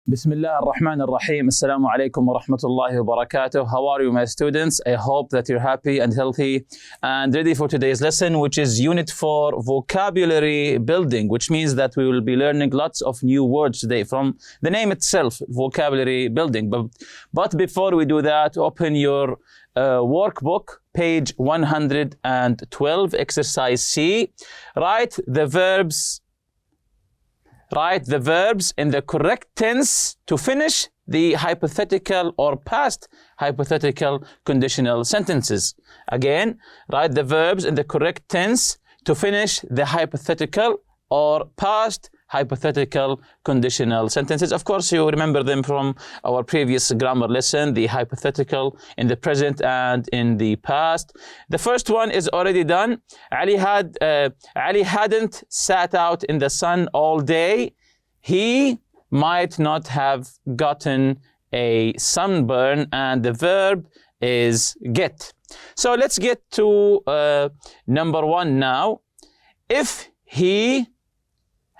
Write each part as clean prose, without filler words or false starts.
بسم الله الرحمن الرحيم. السلام عليكم ورحمة الله وبركاته. How are you, my students? I hope that you're happy and healthy and ready for today's lesson, which is Unit 4 Vocabulary Building, which means that we will be learning lots of new words today from the name itself, Vocabulary Building. But before we do that, open your workbook, page 112, exercise C. Write the verbs in the correct tense to finish the hypothetical or past hypothetical conditional sentences. Again, write the verbs in the correct tense to finish the hypothetical or past hypothetical conditional sentences. Of course, you remember them from our previous grammar lesson, the hypothetical in the present and in the past. The first one is already done. Ali hadn't sat out in the sun all day. He might not have gotten a sunburn, and the verb is get. So let's get to number one now. If he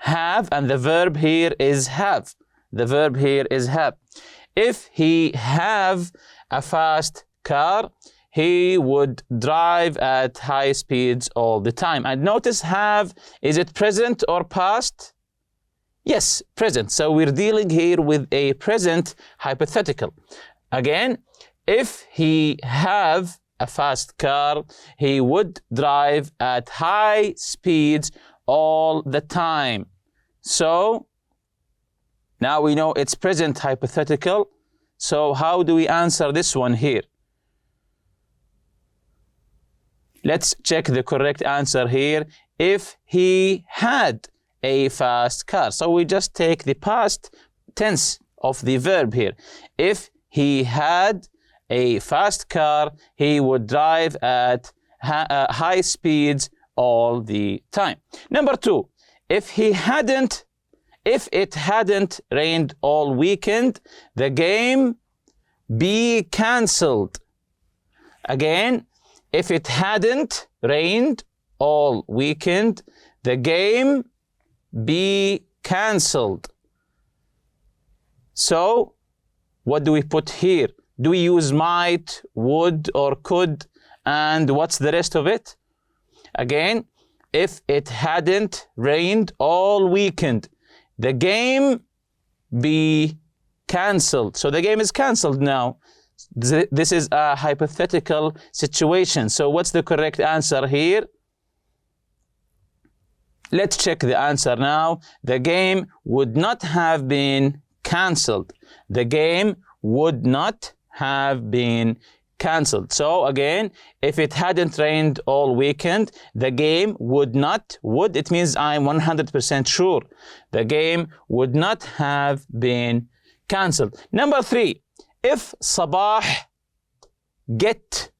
have, and the verb here is have. The verb here is have. If he have a fast car, he would drive at high speeds all the time. And notice have, is it present or past? Yes, present. So we're dealing here with a present hypothetical. Again, if he have a fast car, he would drive at high speeds all the time. So now we know it's present hypothetical. So how do we answer this one here? Let's check the correct answer here. If he had a fast car. So we just take the past tense of the verb here. If he had a fast car, he would drive at high speeds all the time. Number two, if it hadn't rained all weekend, the game be cancelled. Again, if it hadn't rained all weekend, the game be cancelled. So what do we put here? Do we use might, would, or could? And what's the rest of it? Again, if it hadn't rained all weekend, the game be cancelled. So the game is cancelled now. This is a hypothetical situation. So what's the correct answer here? Let's check the answer now. The game would not have been cancelled. The game would not have been cancelled. So again, if it hadn't rained all weekend, the game would not, it means I'm 100% sure. The game would not have been cancelled. Number three, if Sabah get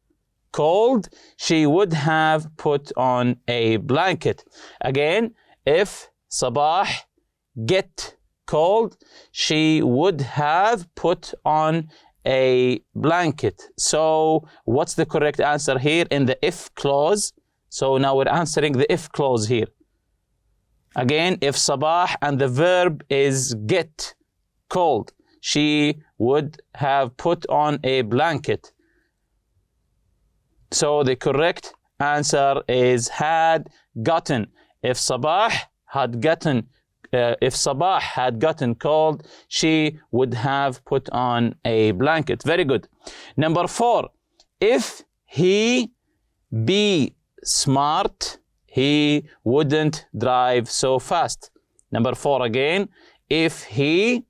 cold, she would have put on a blanket. Again, if Sabah get cold, she would have put on a blanket. So what's the correct answer here in the if clause? So now we're answering the if clause here. Again, if Sabah and the verb is get cold, she would have put on a blanket. So the correct answer is had gotten. If Sabah had gotten cold, she would have put on a blanket. Very good. Number four, if he be smart, he wouldn't drive so fast. Number four again, if he,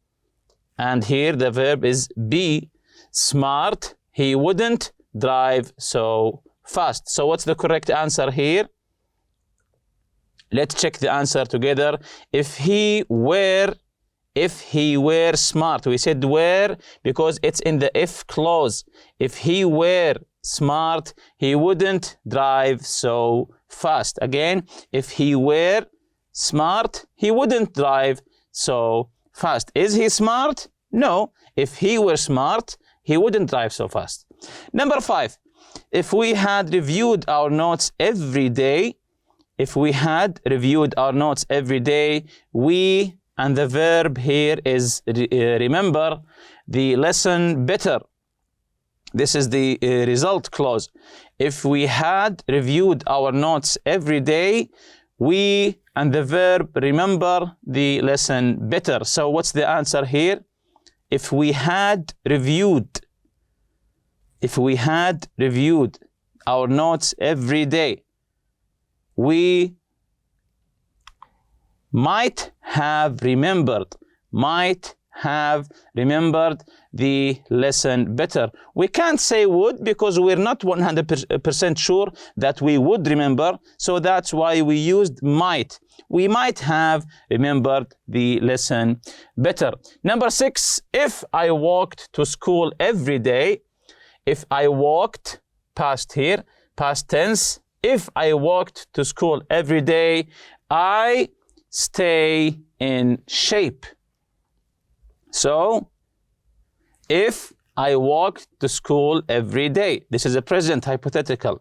and here the verb is be smart, he wouldn't drive so fast. So what's the correct answer here? Let's check the answer together. If he were smart, we said were because it's in the if clause. If he were smart, he wouldn't drive so fast. Again, if he were smart, he wouldn't drive so fast. Is he smart? No. If he were smart, he wouldn't drive so fast. Number five, if we had reviewed our notes every day, we and the verb here is remember the lesson better. This is the result clause. If we had reviewed our notes every day, we and the verb remember the lesson better. So what's the answer here? If we had reviewed our notes every day, we might have remembered the lesson better. We can't say would because we're not 100% sure that we would remember, so that's why we used might. We might have remembered the lesson better. Number 6, if I walked to school every day, if I walked, past here, past tense, if I walked to school every day, I stay in shape. So, if I walked to school every day, this is a present hypothetical.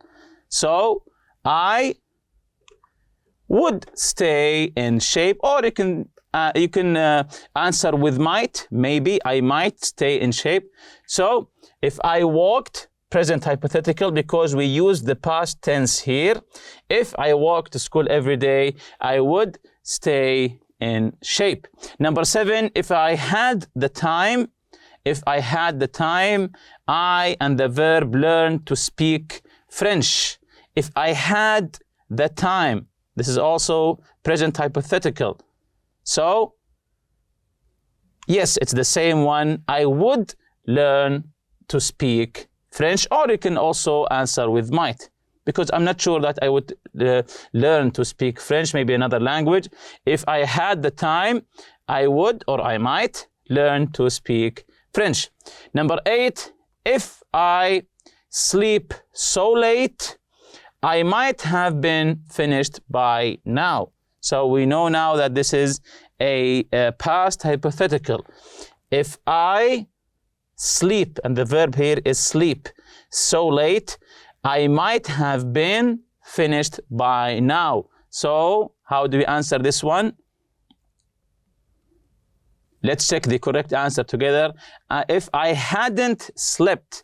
So, I would stay in shape, or you can answer with might. Maybe I might stay in shape. So, if I walked, present hypothetical because we use the past tense here. If I walked to school every day, I would stay in shape. Number 7, if I had the time, I and the verb learn to speak French. If I had the time, this is also present hypothetical. So, yes, it's the same one. I would learn to speak French, or you can also answer with might, because I'm not sure that I would learn to speak French, maybe another language. If I had the time, I would or I might learn to speak French. Number 8, if I sleep so late, I might have been finished by now. So we know now that this is a past hypothetical. If I sleep, and the verb here is sleep, so late, I might have been finished by now. So how do we answer this one? Let's check the correct answer together. If I hadn't slept,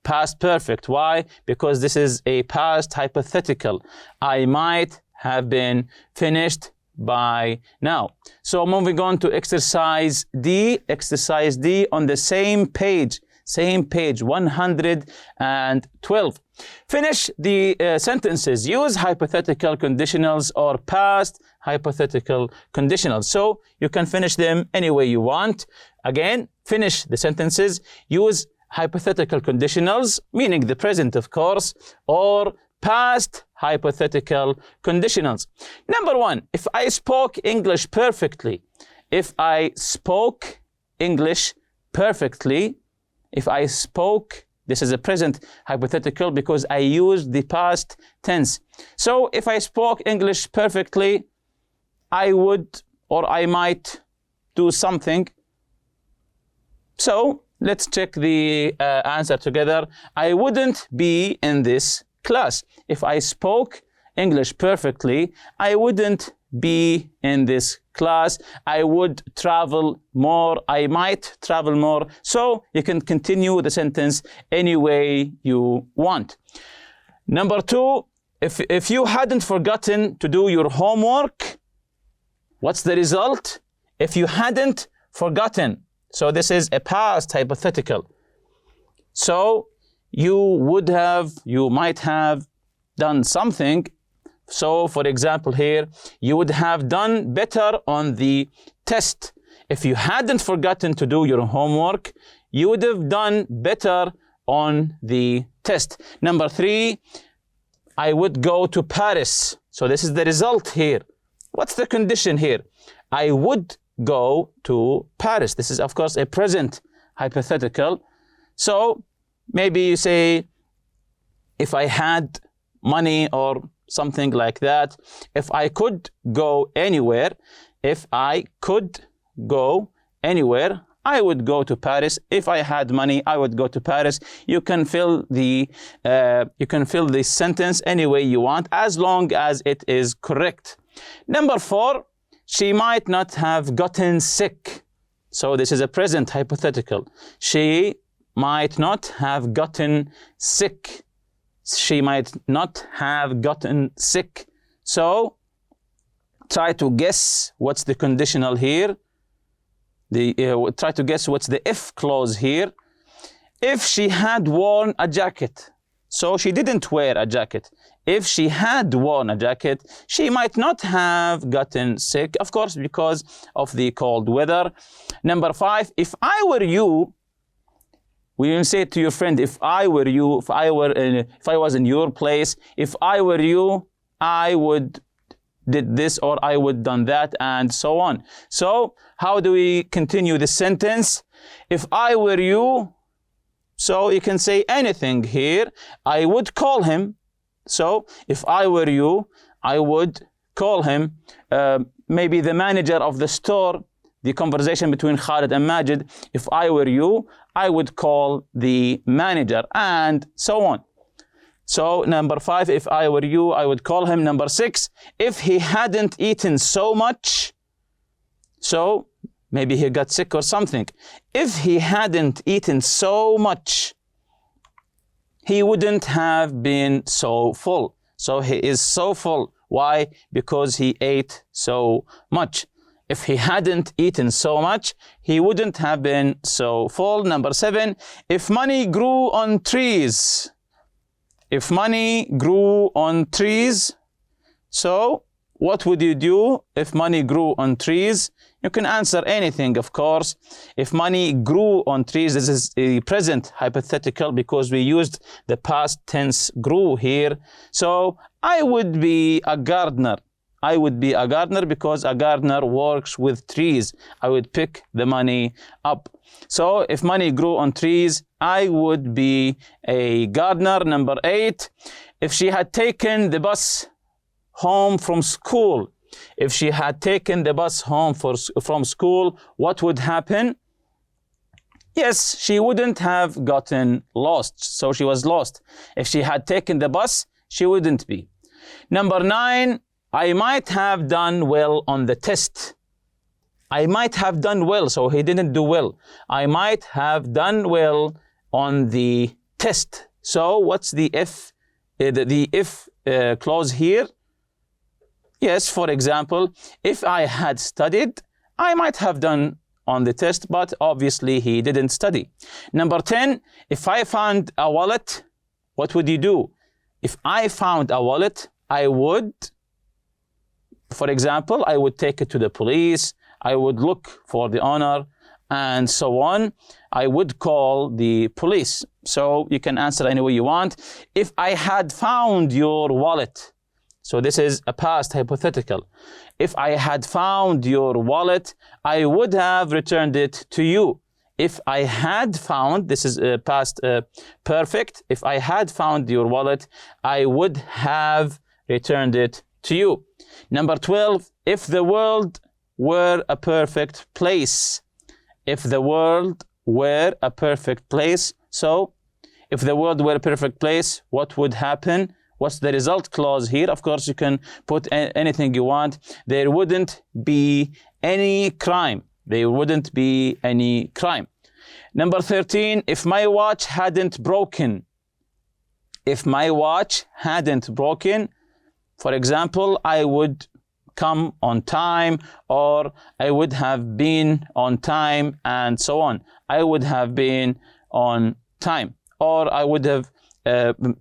past perfect. Why? Because this is a past hypothetical. I might have been finished by now. So moving on to exercise D. Exercise D on the same page 112. Finish the sentences. Use hypothetical conditionals or past hypothetical conditionals. So you can finish them any way you want. Again, finish the sentences. Use hypothetical conditionals, meaning the present, of course, or past hypothetical conditionals. Number 1, if I spoke English perfectly. If I spoke English perfectly, if I spoke, this is a present hypothetical because I used the past tense. So if I spoke English perfectly, I would or I might do something. So let's check the answer together. I wouldn't be in this class. If I spoke English perfectly, I wouldn't be in this class. I would travel more. I might travel more. So you can continue the sentence any way you want. Number 2, if you hadn't forgotten to do your homework, what's the result? If you hadn't forgotten, so this is a past hypothetical. So you might have done something. So for example here, you would have done better on the test. If you hadn't forgotten to do your homework, you would have done better on the test. Number 3, I would go to Paris. So this is the result here. What's the condition here? I would go to Paris. This is, of course, a present hypothetical. So maybe you say, if I had money or something like that. If I could go anywhere, I would go to Paris. If I had money, I would go to Paris. You can fill the sentence any way you want, as long as it is correct. Number 4, she might not have gotten sick. So this is a present hypothetical. She might not have gotten sick. She might not have gotten sick. So try to guess what's the conditional here. Try to guess what's the if clause here. If she had worn a jacket. So she didn't wear a jacket. If she had worn a jacket, she might not have gotten sick, of course, because of the cold weather. Number 5, if I were you, we will say to your friend, if I were you, if I was in your place, if I were you, I would did this or I would done that, and so on. So how do we continue the sentence? If I were you, so you can say anything here. I would call him. So if I were you, I would call him. Maybe the manager of the store, the conversation between Khalid and Majid. If I were you, I would call the manager, and so on. So number 5, if I were you, I would call him. Number 6, if he hadn't eaten so much, so maybe he got sick or something. If he hadn't eaten so much, he wouldn't have been so full. So he is so full. Why? Because he ate so much. If he hadn't eaten so much, he wouldn't have been so full. Number 7, if money grew on trees. If money grew on trees, so what would you do if money grew on trees? You can answer anything, of course. If money grew on trees, this is a present hypothetical because we used the past tense grew here. So I would be a gardener. I would be a gardener because a gardener works with trees. I would pick the money up. So if money grew on trees, I would be a gardener. Number 8, if she had taken the bus home from school. If she had taken the bus home from school, what would happen? Yes, she wouldn't have gotten lost. So she was lost. If she had taken the bus, she wouldn't be. Number 9, I might have done well on the test. I might have done well, so he didn't do well. I might have done well on the test. So what's the if? The if clause here? Yes, for example, if I had studied, I might have done on the test, but obviously he didn't study. Number 10, if I found a wallet, what would you do? If I found a wallet, I would, for example, I would take it to the police, I would look for the owner, and so on. I would call the police. So you can answer any way you want. If I had found your wallet, so this is a past hypothetical. If I had found your wallet, I would have returned it to you. If I had found, this is past perfect. If I had found your wallet, I would have returned it to you. Number 12, if the world were a perfect place. If the world were a perfect place. So if the world were a perfect place, what would happen? What's the result clause here? Of course, you can put anything you want. There wouldn't be any crime. There wouldn't be any crime. Number 13, if my watch hadn't broken. If my watch hadn't broken, for example, I would come on time, or I would have been on time, and so on. I would have been on time, or I would have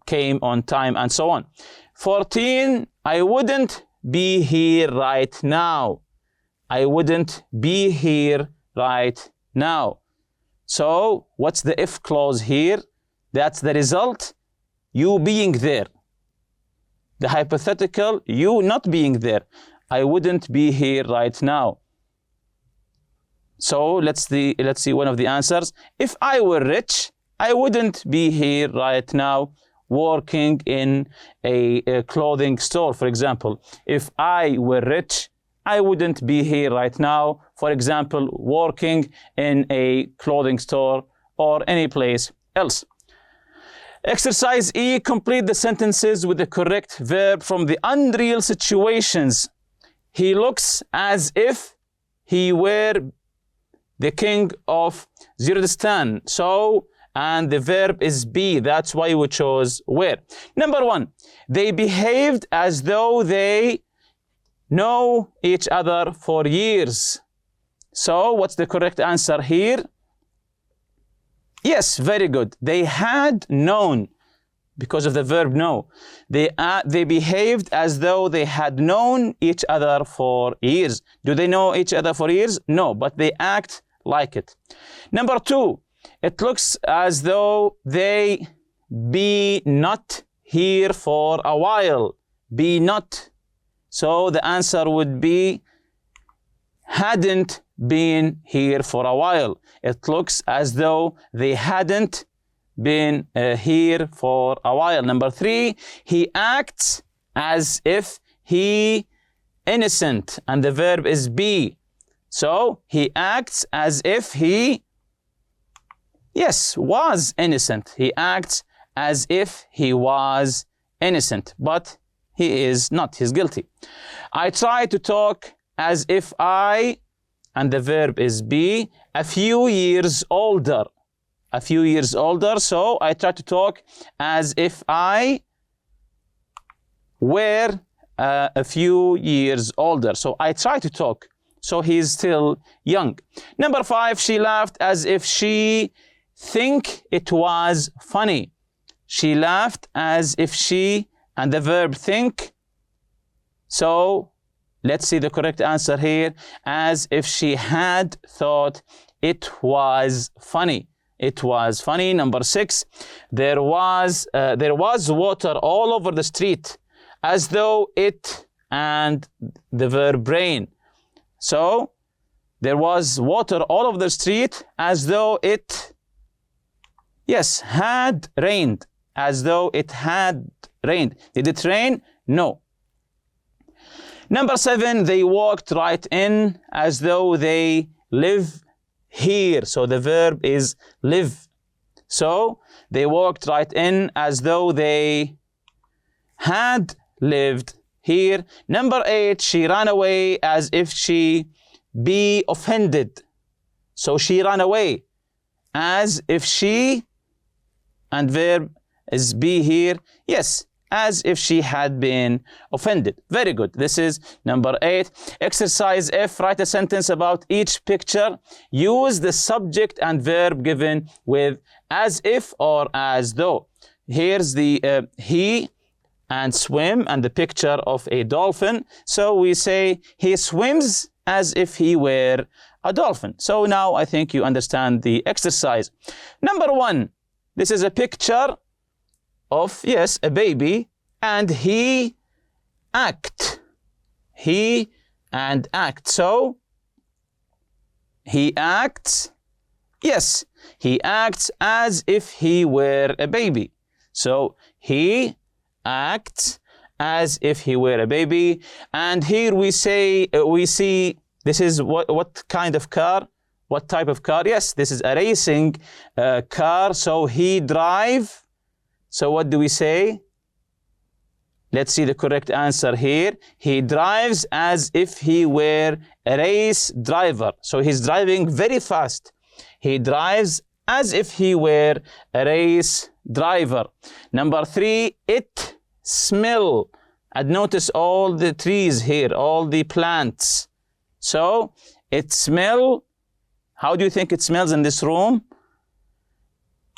came on time, and so on. 14, I wouldn't be here right now. I wouldn't be here right now. So what's the if clause here? That's the result, you being there. The hypothetical, you not being there. I wouldn't be here right now. So let's see one of the answers. If I were rich, I wouldn't be here right now working in a clothing store, for example. If I were rich, I wouldn't be here right now, for example, working in a clothing store or any place else. Exercise E, complete the sentences with the correct verb from the unreal situations. he looks as if he were the king of Kyrgyzstan. So, and the verb is be. That's why we chose were. Number 1, they behaved as though they know each other for years. So, what's the correct answer here? Yes, very good. They had known, because of the verb know. They behaved as though they had known each other for years. Do they know each other for years? No, but they act like it. Number 2, it looks as though they be not here for a while. Be not. So the answer would be hadn't been here for a while. It looks as though they hadn't been here for a while. Number 3, he acts as if he innocent, and the verb is be. So he acts as if he, yes, was innocent. He acts as if he was innocent, but he is not. He's guilty. I try to talk as if I, and the verb is be, a few years older. A few years older. So I try to talk as if I were a few years older. So I try to talk. So he's still young. Number 5, she laughed as if she think it was funny. She laughed as if she, and the verb think. So let's see the correct answer here. As if she had thought it was funny. It was funny. Number 6, there was water all over the street, as though it, and the verb rain. So there was water all over the street, as though it, yes, had rained. As though it had rained. Did it rain? No. Number 7, they walked right in, as though they live here. So the verb is live. So they walked right in as though they had lived here. Number 8, she ran away as if she be offended. So she ran away as if she, and verb is be here. Yes, as if she had been offended. Very good. This is number 8. Exercise F, write a sentence about each picture. Use the subject and verb given with as if or as though. Here's the he and swim and the picture of a dolphin. So we say he swims as if he were a dolphin. So now I think you understand the exercise. Number 1, this is a picture of, yes, a baby, and he act. He and act. So he acts, yes, he acts as if he were a baby. So he acts as if he were a baby. And here we say, we see, this is what kind of car? What type of car? Yes, this is a racing car. So he drive. So what do we say? Let's see the correct answer here. He drives as if he were a race driver. So he's driving very fast. He drives as if he were a race driver. Number 3, it smell. And notice all the trees here, all the plants. So it smell. How do you think it smells in this room?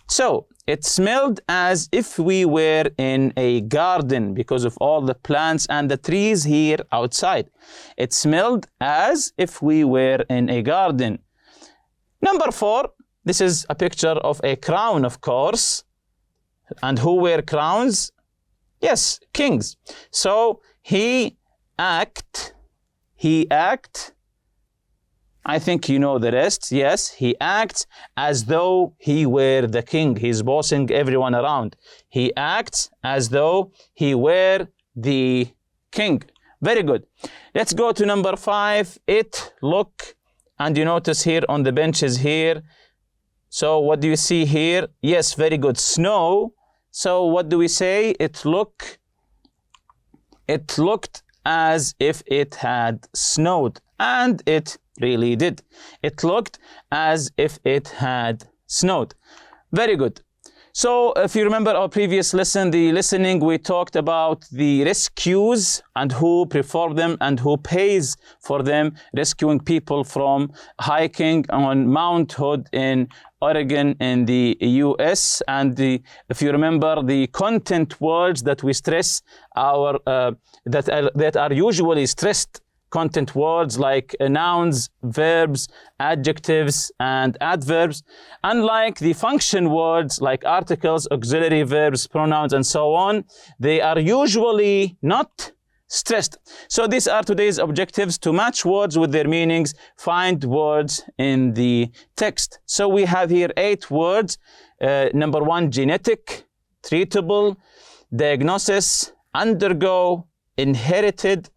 So it smelled as if we were in a garden because of all the plants and the trees here outside. It smelled as if we were in a garden. Number 4, this is a picture of a crown, of course. And who wear crowns? Yes, kings. So he act. I think you know the rest. Yes, he acts as though he were the king. He's bossing everyone around. He acts as though he were the king. Very good. Let's go to number 5. It, look, and you notice here on the benches here. So what do you see here? Yes, very good. Snow. So what do we say? It looked as if it had snowed. And it really did. It looked as if it had snowed. Very good. So if you remember our previous lesson, the listening, we talked about the rescues and who performed them and who pays for them, rescuing people from hiking on Mount Hood in Oregon in the US. And if you remember, the content words that we stress that are usually stressed content words like nouns, verbs, adjectives, and adverbs, unlike the function words like articles, auxiliary verbs, pronouns, and so on, they are usually not stressed. So these are today's objectives: to match words with their meanings, find words in the text. So we have here 8 words. Number 1, genetic, treatable, diagnosis, undergo, inherited,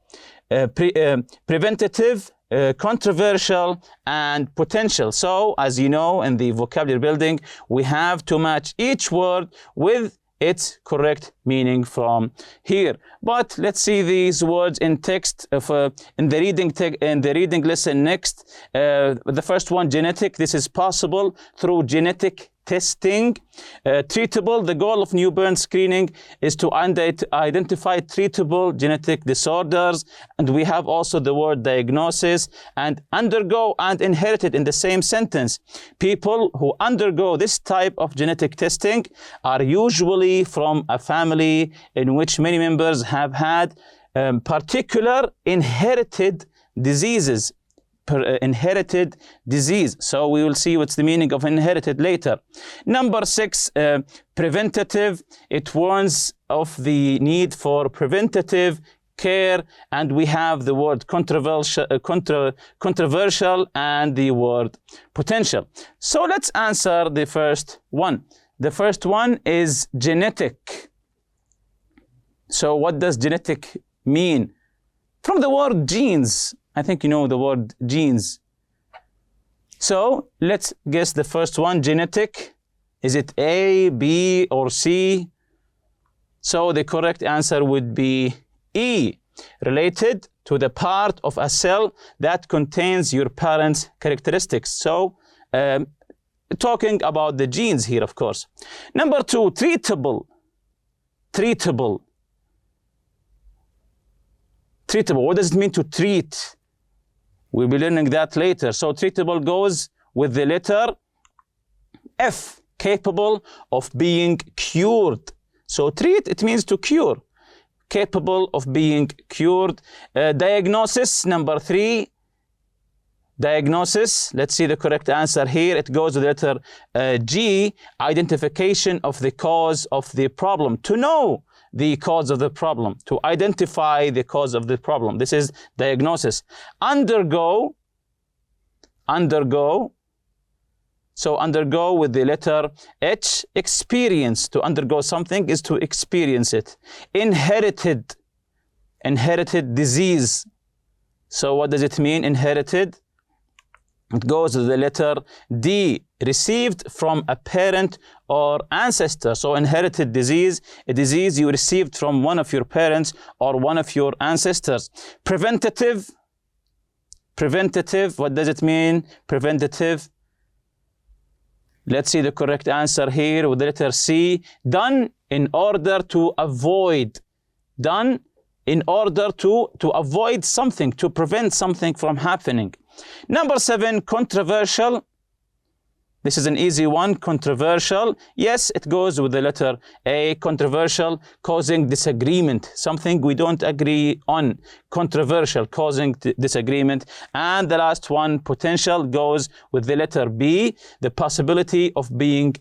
preventative, controversial, and potential. So, as you know, in the vocabulary building, we have to match each word with its correct meaning from here. But let's see these words in text in the reading lesson next. The first one, genetic. This is possible through genetic testing. Treatable. The goal of newborn screening is to identify treatable genetic disorders. And we have also the word diagnosis and undergo and inherited in the same sentence. People who undergo this type of genetic testing are usually from a family in which many members have had particular inherited diseases. Inherited disease. So we will see what's the meaning of inherited later. Number 6, preventative. It warns of the need for preventative care, and we have the word controversial and the word potential. So let's answer the first one. The first one is genetic. So what does genetic mean? From the word genes. I think you know the word genes. So let's guess the first one, genetic. Is it A, B, or C? So the correct answer would be E, related to the part of a cell that contains your parents' characteristics. So talking about the genes here, of course. Number 2, treatable. Treatable. Treatable. What does it mean to treat? We'll be learning that later. So treatable goes with the letter F, capable of being cured. So treat, it means to cure. Capable of being cured. Diagnosis, number 3. Diagnosis, let's see the correct answer here. It goes with the letter G, identification of the cause of the problem. To know the cause of the problem, to identify the cause of the problem. This is diagnosis. Undergo. So undergo with the letter H, experience. To undergo something is to experience it. Inherited. Inherited disease. So what does it mean, inherited? It goes with the letter D, received from a parent or ancestor. So inherited disease, a disease you received from one of your parents or one of your ancestors. Preventative. Preventative, what does it mean? Preventative. Let's see the correct answer here with the letter C. Done in order to avoid. Done in order to avoid something, to prevent something from happening. Number 7, controversial. This is an easy one, controversial. Yes, it goes with the letter A, controversial, causing disagreement, something we don't agree on. Controversial, causing disagreement. And the last one, potential, goes with the letter B, the possibility of being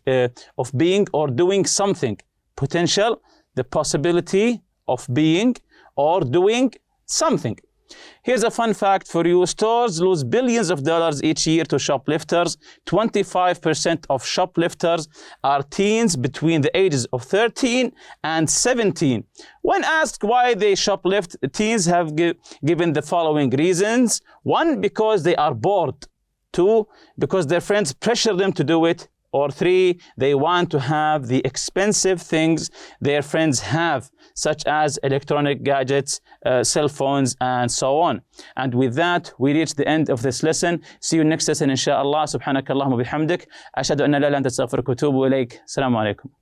or doing something. Potential, the possibility of being or doing something. Here's a fun fact for you. Stores lose billions of dollars each year to shoplifters. 25% of shoplifters are teens between the ages of 13 and 17. When asked why they shoplift, teens have given the following reasons. 1, because they are bored. 2, because their friends pressure them to do it. or 3, they want to have the expensive things their friends have, such as electronic gadgets, cell phones, and so on. And with that, we reach the end of this lesson. See you next lesson, inshallah. Subhanakallahumma bihamdik. Ashhadu an la ilaha illa anta astaghfiruka wa atubu ilayk. Assalamu alaikum.